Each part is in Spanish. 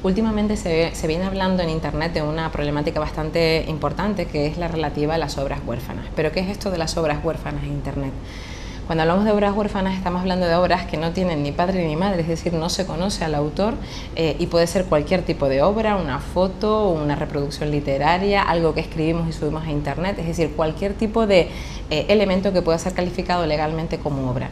Últimamente se viene hablando en Internet de una problemática bastante importante, que es la relativa a las obras huérfanas. ¿Pero qué es esto de las obras huérfanas en Internet? Cuando hablamos de obras huérfanas estamos hablando de obras que no tienen ni padre ni madre, es decir, no se conoce al autor, y puede ser cualquier tipo de obra, una foto, una reproducción literaria, algo que escribimos y subimos a Internet, es decir, cualquier tipo de elemento que pueda ser calificado legalmente como obra,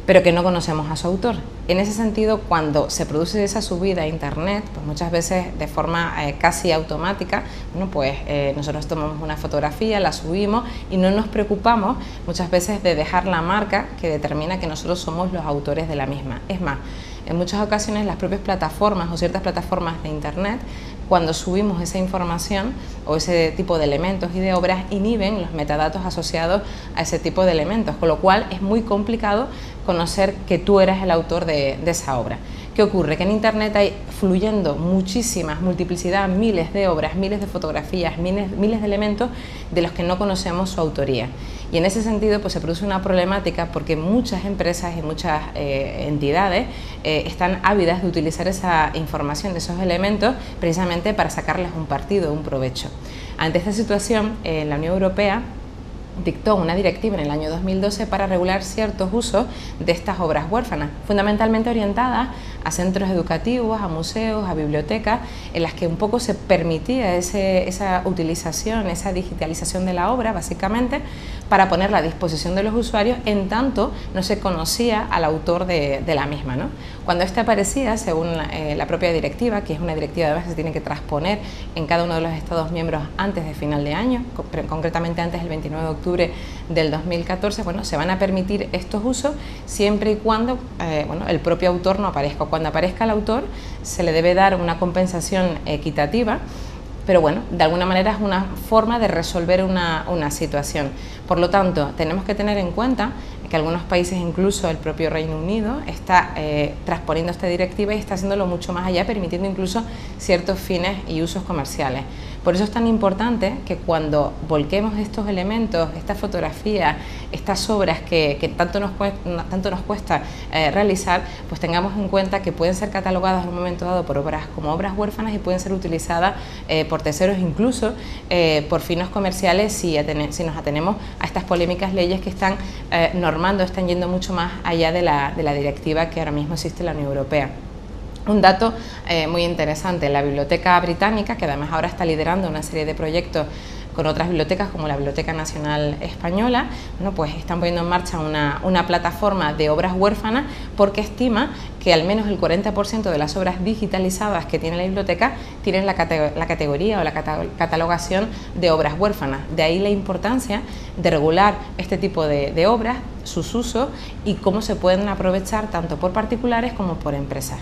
pero que no conocemos a su autor. En ese sentido, cuando se produce esa subida a Internet, pues muchas veces de forma casi automática, bueno, pues nosotros tomamos una fotografía, la subimos y no nos preocupamos muchas veces de dejar la marca que determina que nosotros somos los autores de la misma. Es más, en muchas ocasiones las propias plataformas o ciertas plataformas de Internet, cuando subimos esa información o ese tipo de elementos y de obras, inhiben los metadatos asociados a ese tipo de elementos, con lo cual es muy complicado conocer que tú eres el autor de esa obra. ¿Qué ocurre? Que en Internet hay fluyendo muchísimas, multiplicidad, miles de obras, miles de fotografías, miles de elementos de los que no conocemos su autoría. Y en ese sentido pues se produce una problemática porque muchas empresas y muchas entidades están ávidas de utilizar esa información, de esos elementos, precisamente para sacarles un partido, un provecho. Ante esta situación, la Unión Europea dictó una directiva en el año 2012 para regular ciertos usos de estas obras huérfanas, fundamentalmente orientadas a centros educativos, a museos, a bibliotecas, en las que un poco se permitía esa utilización, esa digitalización de la obra, básicamente, para ponerla a disposición de los usuarios, en tanto no se conocía al autor de la misma, ¿no? Cuando esta aparecía, según la propia directiva, que es una directiva además que se tiene que transponer en cada uno de los Estados miembros antes de final de año, concretamente antes del 29 de octubre del 2014, bueno, se van a permitir estos usos siempre y cuando bueno, el propio autor no aparezca. Cuando aparezca el autor se le debe dar una compensación equitativa, pero bueno, de alguna manera es una forma de resolver una situación. Por lo tanto, tenemos que tener en cuenta que algunos países, incluso el propio Reino Unido, está transponiendo esta directiva y está haciéndolo mucho más allá, permitiendo incluso ciertos fines y usos comerciales. Por eso es tan importante que cuando volquemos estos elementos, estas fotografías, estas obras que tanto nos cuesta realizar, pues tengamos en cuenta que pueden ser catalogadas en un momento dado como obras huérfanas y pueden ser utilizadas por terceros, incluso por fines comerciales, si nos atenemos a estas polémicas leyes que están normando, están yendo mucho más allá de la directiva que ahora mismo existe en la Unión Europea. Un dato muy interesante, la Biblioteca Británica, que además ahora está liderando una serie de proyectos con otras bibliotecas como la Biblioteca Nacional Española, bueno, pues están poniendo en marcha una plataforma de obras huérfanas porque estima que al menos el 40% de las obras digitalizadas que tiene la biblioteca tienen la categoría o la catalogación de obras huérfanas. De ahí la importancia de regular este tipo de obras, sus usos y cómo se pueden aprovechar tanto por particulares como por empresas.